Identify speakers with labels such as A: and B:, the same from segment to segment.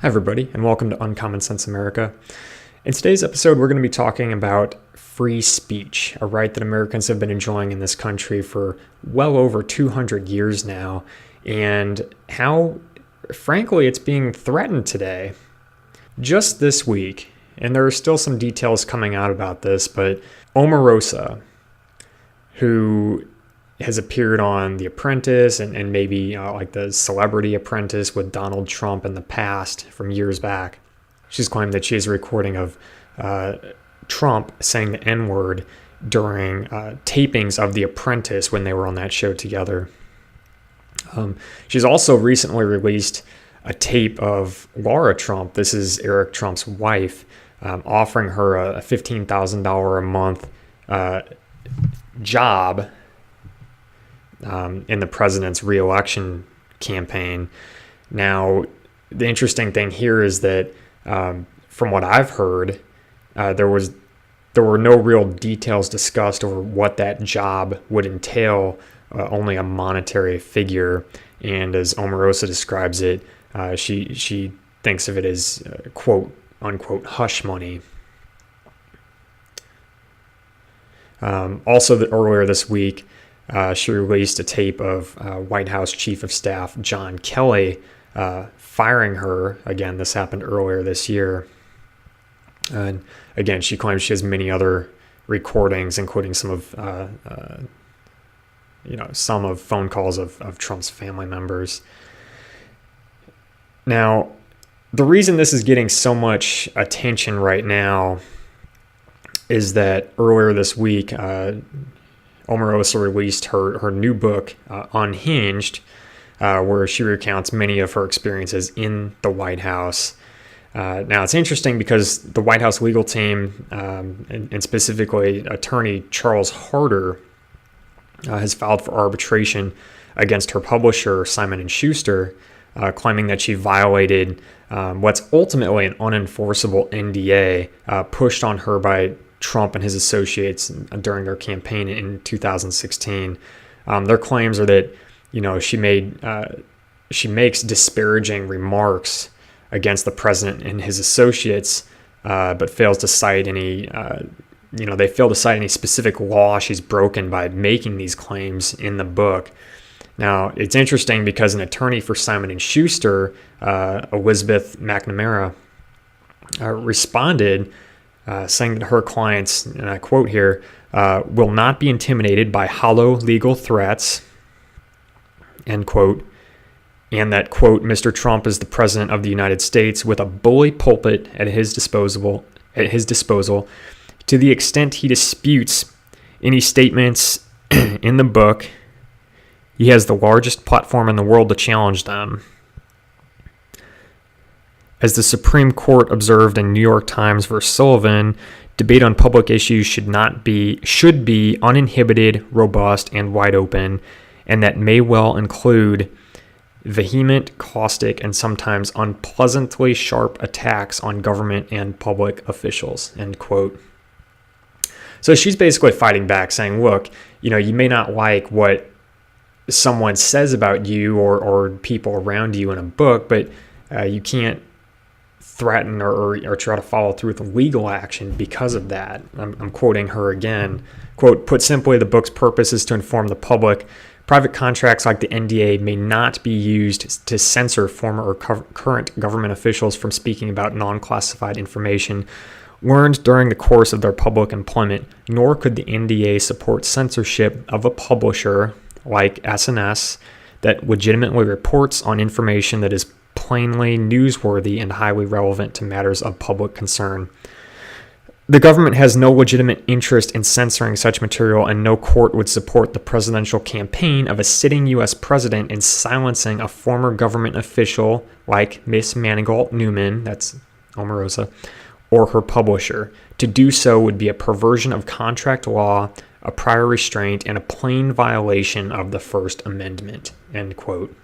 A: Hi, everybody, and welcome to Uncommon Sense America. In today's episode, we're going to be talking about free speech, a right that Americans have been enjoying in this country for well over 200 years now, and how, frankly, it's being threatened today. Just this week, and there are still some details coming out about this, but Omarosa, who has appeared on The Apprentice and maybe like the Celebrity Apprentice with Donald Trump in the past from years back. She's claimed that she has a recording of Trump saying the N-word during tapings of The Apprentice when they were on that show together. She's also recently released a tape of Laura Trump, this is Eric Trump's wife, offering her a $15,000 a month job in the president's re-election campaign. Now, the interesting thing here is that from what I've heard, there were no real details discussed over what that job would entail, only a monetary figure. And as Omarosa describes it, she thinks of it as quote unquote hush money. Also, earlier this week, she released a tape of White House Chief of Staff John Kelly firing her. Again, this happened earlier this year. And again, she claims she has many other recordings, including some of phone calls of Trump's family members. Now, the reason this is getting so much attention right now is that earlier this week, Omarosa released her new book, Unhinged, where she recounts many of her experiences in the White House. Now, it's interesting because the White House legal team, and specifically attorney Charles Harder, has filed for arbitration against her publisher, Simon & Schuster, claiming that she violated what's ultimately an unenforceable NDA pushed on her by Trump and his associates during their campaign in 2016. Their claims are that, she makes disparaging remarks against the president and his associates, but fails to cite any, they fail to cite any specific law she's broken by making these claims in the book. Now, it's interesting because an attorney for Simon & Schuster, Elizabeth McNamara, responded saying that her clients, and I quote here, will not be intimidated by hollow legal threats, end quote, and that, quote, Mr. Trump is the president of the United States with a bully pulpit at his disposal. To the extent he disputes any statements in the book, he has the largest platform in the world to challenge them. As the Supreme Court observed in New York Times v. Sullivan, debate on public issues should be uninhibited, robust, and wide open, and that may well include vehement, caustic, and sometimes unpleasantly sharp attacks on government and public officials, end quote. So she's basically fighting back, saying, look, you may not like what someone says about you or people around you in a book, but you can't threaten or try to follow through with legal action because of that. I'm quoting her again. Quote, put simply, the book's purpose is to inform the public. Private contracts like the NDA may not be used to censor former or current government officials from speaking about non-classified information learned during the course of their public employment, nor could the NDA support censorship of a publisher like SNS that legitimately reports on information that is plainly newsworthy and highly relevant to matters of public concern. The government has no legitimate interest in censoring such material, and no court would support the presidential campaign of a sitting U.S. president in silencing a former government official like Miss Manigault Newman, that's Omarosa, or her publisher. To do so would be a perversion of contract law, a prior restraint, and a plain violation of the First Amendment, end quote.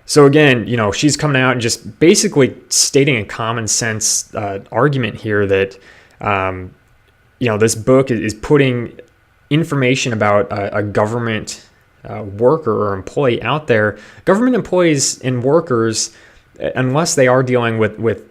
A: So again, she's coming out and just basically stating a common sense argument here that, this book is putting information about a government worker or employee out there. Government employees and workers unless they are dealing with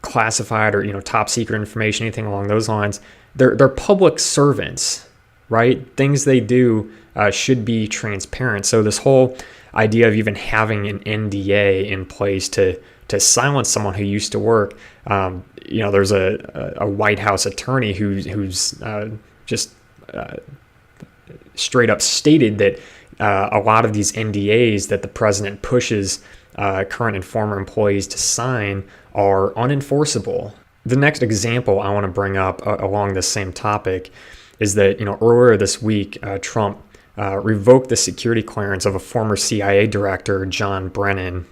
A: classified or top secret information, anything along those lines, they're public servants, right? Things they do should be transparent. So this whole idea of even having an NDA in place to silence someone who used to work, there's a White House attorney who's just straight up stated that a lot of these NDAs that the president pushes current and former employees to sign are unenforceable. The next example I want to bring up along this same topic is that earlier this week, Trump revoked the security clearance of a former CIA director, John Brennan.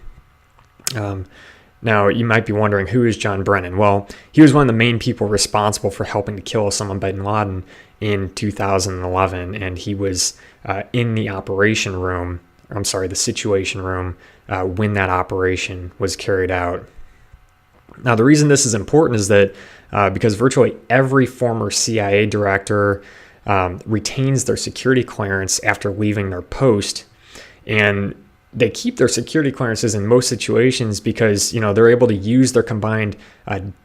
A: Now, you might be wondering, who is John Brennan? Well, he was one of the main people responsible for helping to kill Osama bin Laden in 2011, and he was in the the situation room when that operation was carried out. Now, the reason this is important is that because virtually every former CIA director retains their security clearance after leaving their post, and they keep their security clearances in most situations because they're able to use their combined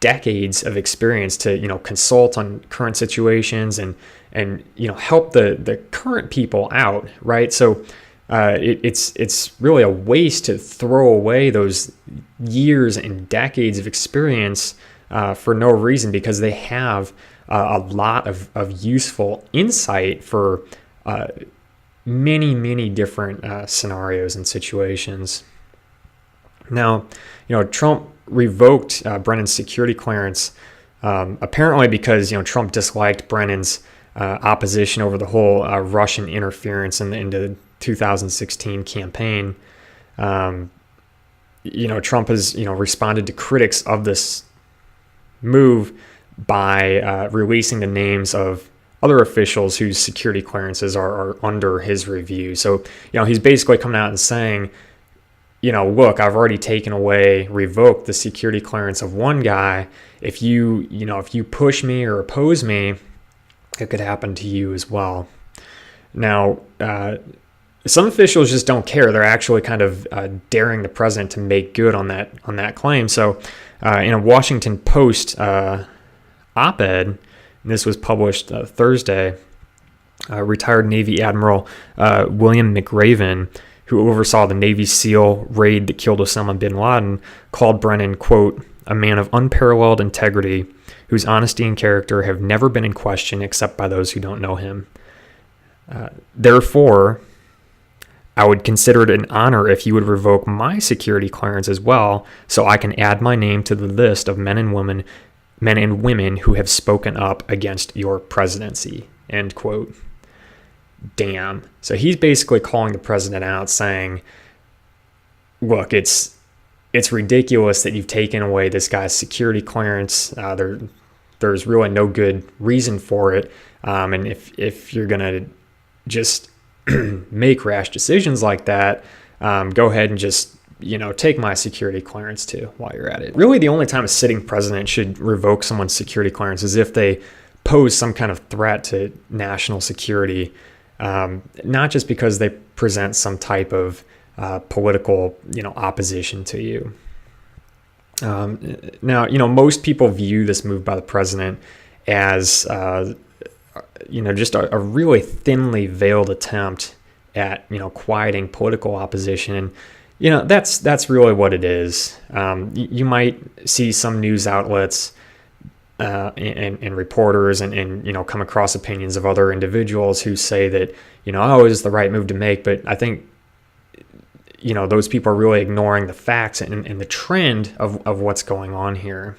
A: decades of experience to consult on current situations and help the current people out, right? So it's really a waste to throw away those years and decades of experience for no reason, because they have a lot of useful insight for many different scenarios and situations. Now, Trump revoked Brennan's security clearance apparently because Trump disliked Brennan's opposition over the whole Russian interference in the 2016 campaign. Trump has responded to critics of this move by releasing the names of other officials whose security clearances are under his review. So, he's basically coming out and saying, look, I've already revoked the security clearance of one guy. If you push me or oppose me, it could happen to you as well. Now, some officials just don't care. They're actually kind of daring the president to make good on that claim. So, in a Washington Post op-ed, and this was published Thursday, retired Navy Admiral William McRaven, who oversaw the Navy SEAL raid that killed Osama bin Laden, called Brennan, quote, a man of unparalleled integrity whose honesty and character have never been in question except by those who don't know him. Therefore, I would consider it an honor if you would revoke my security clearance as well, so I can add my name to the list of men and women who have spoken up against your presidency, end quote. Damn. So he's basically calling the president out, saying, look, it's ridiculous that you've taken away this guy's security clearance. There's really no good reason for it. And if you're going to just make rash decisions like that, go ahead and just take my security clearance too while you're at it. Really, the only time a sitting president should revoke someone's security clearance is if they pose some kind of threat to national security, not just because they present some type of political, opposition to you. Now, most people view this move by the president as, just a really thinly veiled attempt at, quieting political opposition. That's really what it is. You might see some news outlets and reporters and come across opinions of other individuals who say that, it is the right move to make. But I think, those people are really ignoring the facts and the trend of what's going on here.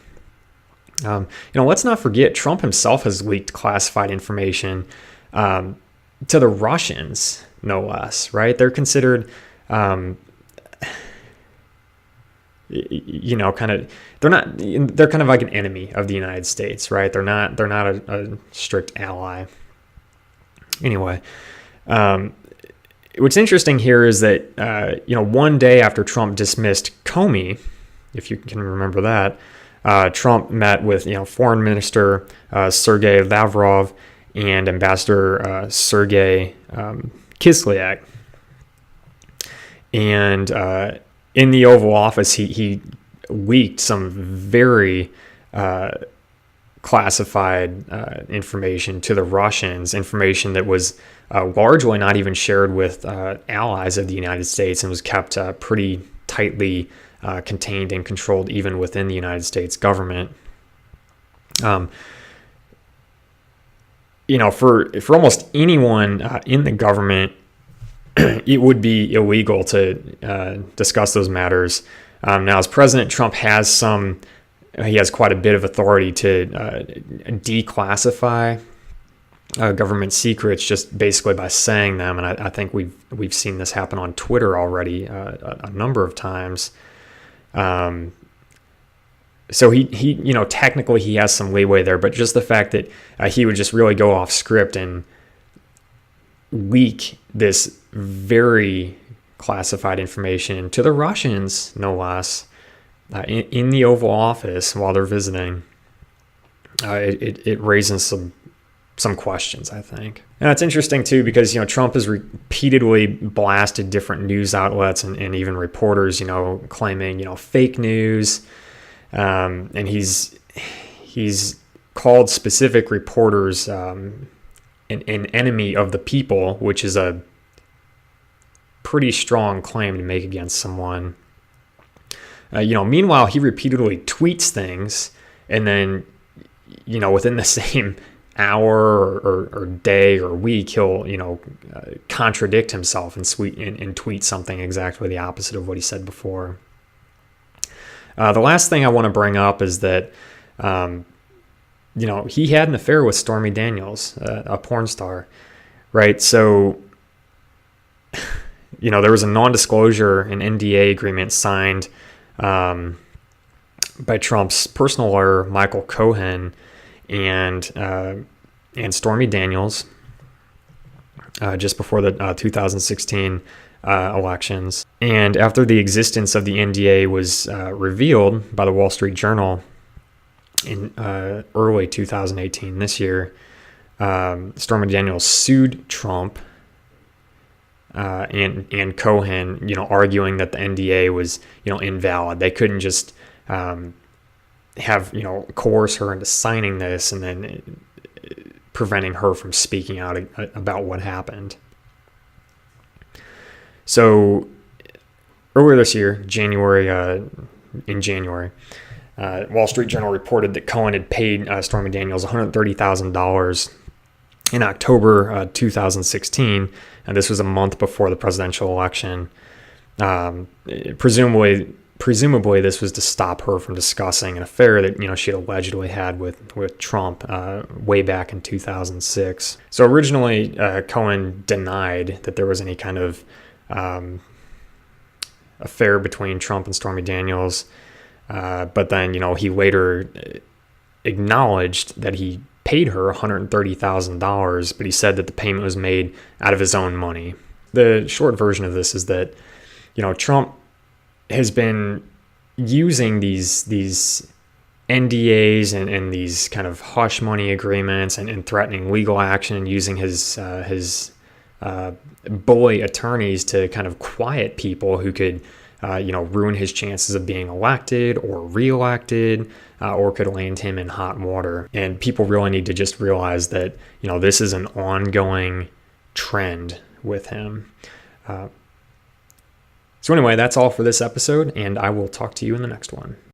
A: Let's not forget, Trump himself has leaked classified information to the Russians, no less, right? They're considered... they're kind of like an enemy of the United States, right? They're not a strict ally. Anyway, what's interesting here is that, one day after Trump dismissed Comey, if you can remember that, Trump met with, Foreign Minister Sergei Lavrov and Ambassador Sergei Kislyak. And in the Oval Office, he leaked some very classified information to the Russians, information that was largely not even shared with allies of the United States, and was kept pretty tightly contained and controlled even within the United States government. For almost anyone in the government, it would be illegal to discuss those matters. Now, as President Trump he has quite a bit of authority to declassify government secrets just basically by saying them, and I think we've seen this happen on Twitter already a number of times. So he technically he has some leeway there, but just the fact that he would just really go off script and leak this very classified information to the Russians, no less, in the Oval Office while they're visiting, it raises some questions, I think. And it's interesting too, because Trump has repeatedly blasted different news outlets and even reporters, claiming fake news, and he's called specific reporters an enemy of the people, which is a pretty strong claim to make against someone. Meanwhile, he repeatedly tweets things, and then, within the same hour or day or week, he'll, contradict himself and tweet something exactly the opposite of what he said before. The last thing I want to bring up is that, he had an affair with Stormy Daniels, a porn star, right? So, there was a non-disclosure, an NDA agreement signed by Trump's personal lawyer, Michael Cohen, and Stormy Daniels, just before the 2016 elections. And after the existence of the NDA was revealed by the Wall Street Journal in early 2018, this year, Stormy Daniels sued Trump and Cohen, arguing that the NDA was, invalid. They couldn't just coerce her into signing this and then preventing her from speaking out about what happened. So earlier this year, in January, Wall Street Journal reported that Cohen had paid Stormy Daniels $130,000 in October 2016, and this was a month before the presidential election. Presumably this was to stop her from discussing an affair that she had allegedly had with Trump way back in 2006. So originally, Cohen denied that there was any kind of affair between Trump and Stormy Daniels, but then he later acknowledged that he paid her $130,000, but he said that the payment was made out of his own money. The short version of this is that Trump has been using these NDAs and these kind of hush money agreements and threatening legal action, and using his bully attorneys to kind of quiet people who could ruin his chances of being elected or reelected, or could land him in hot water. And people really need to just realize that this is an ongoing trend with him. So anyway, that's all for this episode, and I will talk to you in the next one.